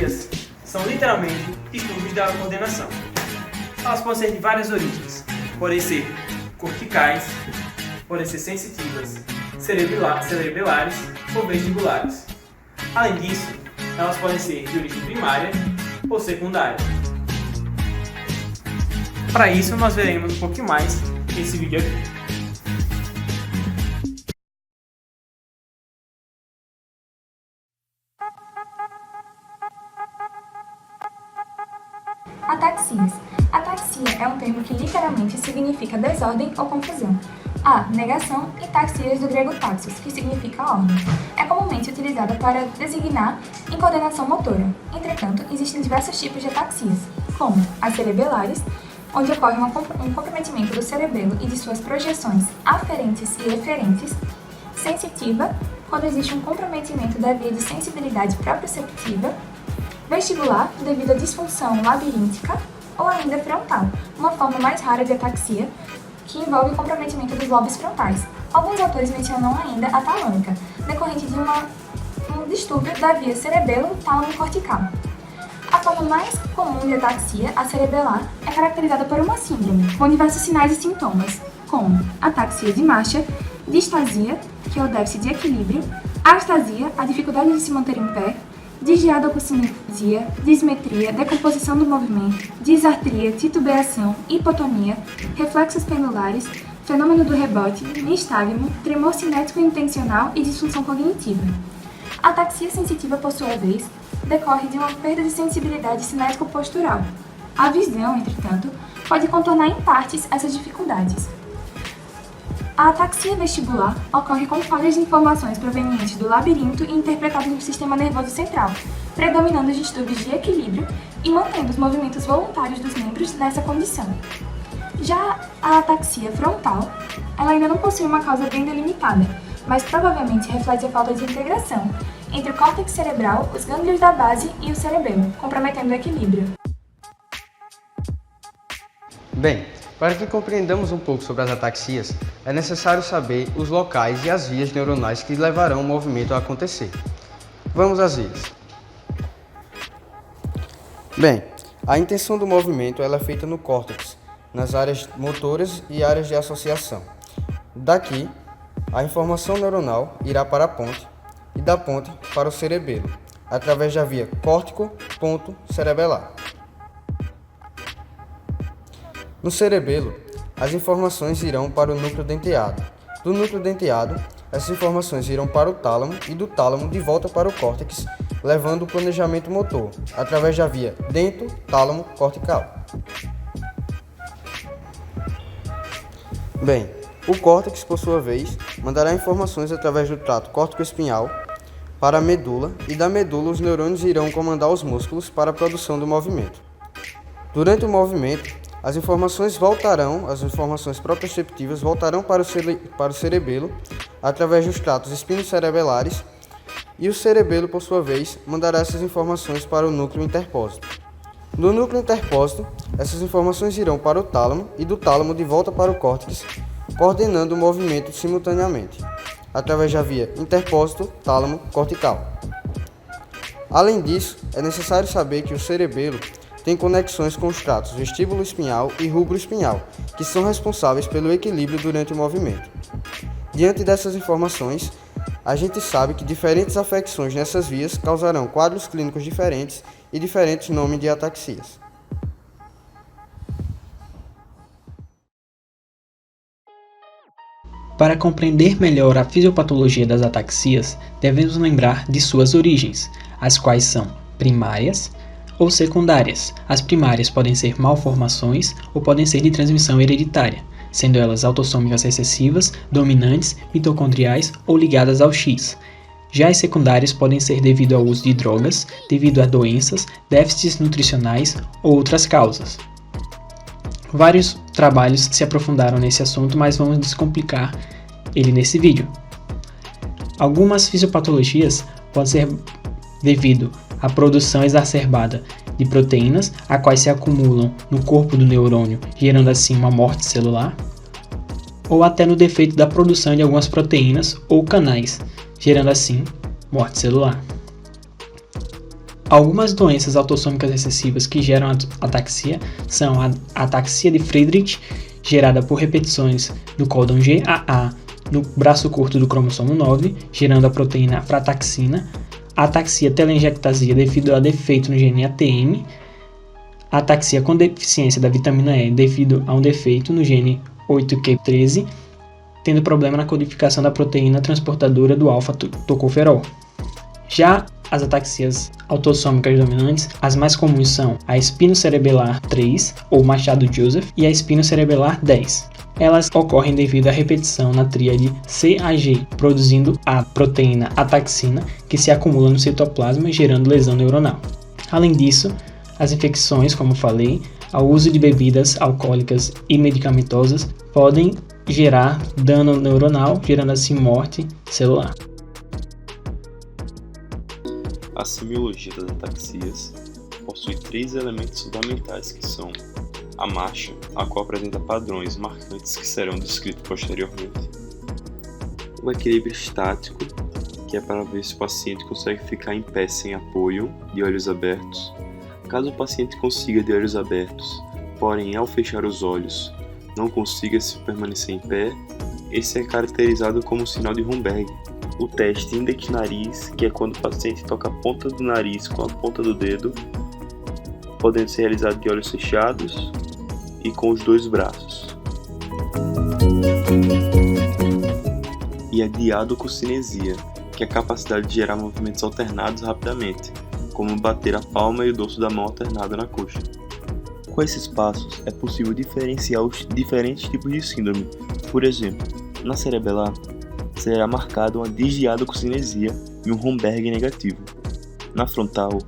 ataxias são literalmente distúrbios da coordenação. Elas podem ser de várias origens. Podem ser corticais, podem ser sensitivas, cerebelares ou vestibulares. Além disso, elas podem ser de origem primária ou secundária. Para isso, nós veremos um pouquinho mais nesse vídeo aqui. Ataxias. Ataxia é um termo que literalmente significa desordem ou confusão. A, negação, e taxias do grego taxos, que significa ordem. É comumente utilizada para designar incoordenação motora. Entretanto, existem diversos tipos de ataxias, como as cerebelares, onde ocorre um comprometimento do cerebelo e de suas projeções aferentes e eferentes. Sensitiva, quando existe um comprometimento da via de sensibilidade proprioceptiva. Vestibular, devido à disfunção labiríntica, ou ainda frontal, uma forma mais rara de ataxia, que envolve o comprometimento dos lobos frontais. Alguns autores mencionam ainda a talâmica, decorrente de um distúrbio da via cerebelo-tálamo-cortical. A forma mais comum de ataxia, a cerebelar, é caracterizada por uma síndrome, com diversos sinais e sintomas, como ataxia de marcha, distasia, que é o déficit de equilíbrio, astasia, a dificuldade de se manter em pé, digiadocinesia, dismetria, decomposição do movimento, disartria, titubeação, hipotonia, reflexos pendulares, fenômeno do rebote, nistagmo, tremor cinético intencional e disfunção cognitiva. A ataxia sensitiva, por sua vez, decorre de uma perda de sensibilidade cinético-postural. A visão, entretanto, pode contornar em partes essas dificuldades. A ataxia vestibular ocorre com falhas de informações provenientes do labirinto e interpretadas no sistema nervoso central, predominando os distúrbios de equilíbrio e mantendo os movimentos voluntários dos membros nessa condição. Já a ataxia frontal, ela ainda não possui uma causa bem delimitada, mas provavelmente reflete a falta de integração entre o córtex cerebral, os gânglios da base e o cerebelo, comprometendo o equilíbrio. Bem, para que compreendamos um pouco sobre as ataxias, é necessário saber os locais e as vias neuronais que levarão o movimento a acontecer. Vamos às vias. Bem, a intenção do movimento ela é feita no córtex, nas áreas motoras e áreas de associação. Daqui, a informação neuronal irá para a ponte e da ponte para o cerebelo, através da via córtico-cerebelar. No cerebelo, as informações irão para o núcleo denteado. Do núcleo denteado, essas informações irão para o tálamo e do tálamo de volta para o córtex, levando o planejamento motor, através da via dento-tálamo-cortical. Bem, o córtex, por sua vez, mandará informações através do trato córtico-espinhal para a medula e da medula os neurônios irão comandar os músculos para a produção do movimento. Durante o movimento, as informações proprioceptivas voltarão para o cerebelo através dos tratos espinocerebelares e o cerebelo, por sua vez, mandará essas informações para o núcleo interpósito. No núcleo interpósito, essas informações irão para o tálamo e do tálamo de volta para o córtex, coordenando o movimento simultaneamente, através da via interpósito-tálamo-cortical. Além disso, é necessário saber que o cerebelo tem conexões com os tratos vestíbulo-espinhal e rubro-espinhal, que são responsáveis pelo equilíbrio durante o movimento. Diante dessas informações, a gente sabe que diferentes afecções nessas vias causarão quadros clínicos diferentes e diferentes nomes de ataxias. Para compreender melhor a fisiopatologia das ataxias, devemos lembrar de suas origens, as quais são primárias ou secundárias. As primárias podem ser malformações ou podem ser de transmissão hereditária, sendo elas autossômicas recessivas, dominantes, mitocondriais ou ligadas ao X. Já as secundárias podem ser devido ao uso de drogas, devido a doenças, déficits nutricionais ou outras causas. Vários trabalhos se aprofundaram nesse assunto, mas vamos descomplicar ele nesse vídeo. Algumas fisiopatologias podem ser devido à produção exacerbada de proteínas, a quais se acumulam no corpo do neurônio, gerando assim uma morte celular, ou até no defeito da produção de algumas proteínas ou canais, gerando assim morte celular. Algumas doenças autossômicas recessivas que geram ataxia são a ataxia de Friedreich, gerada por repetições do códon GAA no braço curto do cromossomo 9, gerando a proteína frataxina, a ataxia telangiectasia devido a defeito no gene ATM, a ataxia com deficiência da vitamina E devido a um defeito no gene 8q13, tendo problema na codificação da proteína transportadora do alfa-tocoferol. Já as ataxias autossômicas dominantes, as mais comuns são a espinocerebelar 3, ou Machado-Joseph, e a espinocerebelar 10. Elas ocorrem devido à repetição na tríade CAG, produzindo a proteína ataxina, que se acumula no citoplasma, gerando lesão neuronal. Além disso, as infecções, como falei, ao uso de bebidas alcoólicas e medicamentosas podem gerar dano neuronal, gerando assim morte celular. A semiologia das ataxias possui 3 elementos fundamentais que são a marcha, a qual apresenta padrões marcantes que serão descritos posteriormente, o equilíbrio estático, que é para ver se o paciente consegue ficar em pé sem apoio, de olhos abertos. Caso o paciente consiga de olhos abertos, porém ao fechar os olhos não consiga se permanecer em pé, esse é caracterizado como sinal de Romberg. O teste index-nariz, que é quando o paciente toca a ponta do nariz com a ponta do dedo, podendo ser realizado de olhos fechados e com os 2 braços. E a diadococinesia, que é a capacidade de gerar movimentos alternados rapidamente, como bater a palma e o dorso da mão alternado na coxa. Com esses passos, é possível diferenciar os diferentes tipos de síndrome. Por exemplo, na cerebelar, será marcada uma disdiadococinesia e um Romberg negativo. Na frontal,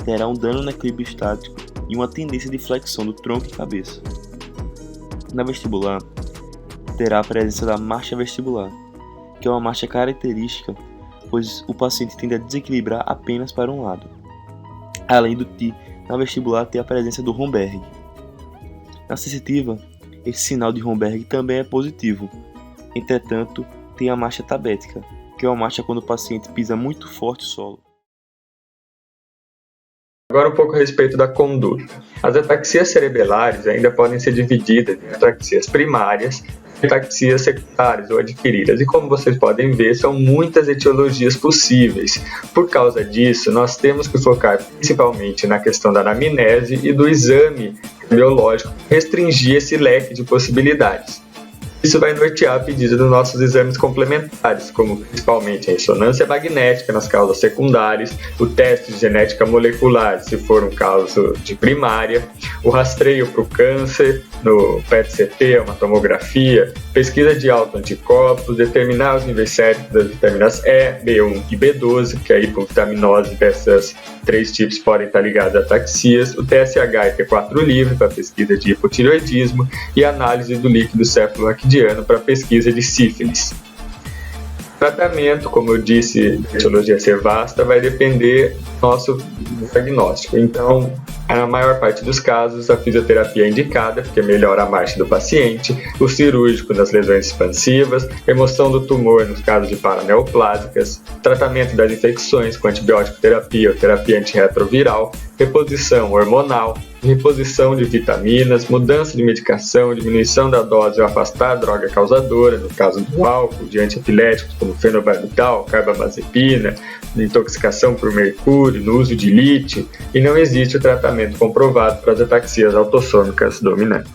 terá um dano no equilíbrio estático e uma tendência de flexão do tronco e cabeça. Na vestibular, terá a presença da marcha vestibular, que é uma marcha característica, pois o paciente tende a desequilibrar apenas para um lado. Além do T, na vestibular tem a presença do Romberg. Na sensitiva, esse sinal de Romberg também é positivo. Entretanto, tem a marcha tabética, que é uma marcha quando o paciente pisa muito forte o solo. Agora um pouco a respeito da conduta. As ataxias cerebelares ainda podem ser divididas em ataxias primárias e ataxias secundárias ou adquiridas. E como vocês podem ver, são muitas etiologias possíveis. Por causa disso, nós temos que focar principalmente na questão da anamnese e do exame biológico, restringir esse leque de possibilidades. Isso vai nortear a pedida dos nossos exames complementares, como principalmente a ressonância magnética nas causas secundárias, o teste de genética molecular, se for um caso de primária, o rastreio para o câncer, no PET-CT, uma tomografia, pesquisa de autoanticorpos, determinar os níveis séricos das vitaminas E, B1 e B12, que a hipovitaminose dessas 3 tipos podem estar ligados a ataxias, o TSH e T4 livre para pesquisa de hipotireoidismo e análise do líquido cefalorraquidiano para pesquisa de sífilis. O tratamento, como eu disse, a etiologia ser vasta, vai depender do nosso diagnóstico. Então, na maior parte dos casos, a fisioterapia é indicada, porque melhora a marcha do paciente, o cirúrgico nas lesões expansivas, remoção do tumor nos casos de paraneoplásicas, tratamento das infecções com antibiótico terapia ou terapia antirretroviral, reposição hormonal, reposição de vitaminas, mudança de medicação, diminuição da dose ou afastar a droga causadora, no caso do álcool, de antiepiléticos como fenobarbital, carbamazepina, intoxicação por mercúrio, no uso de lítio, e não existe o tratamento comprovado para as ataxias autossômicas dominantes.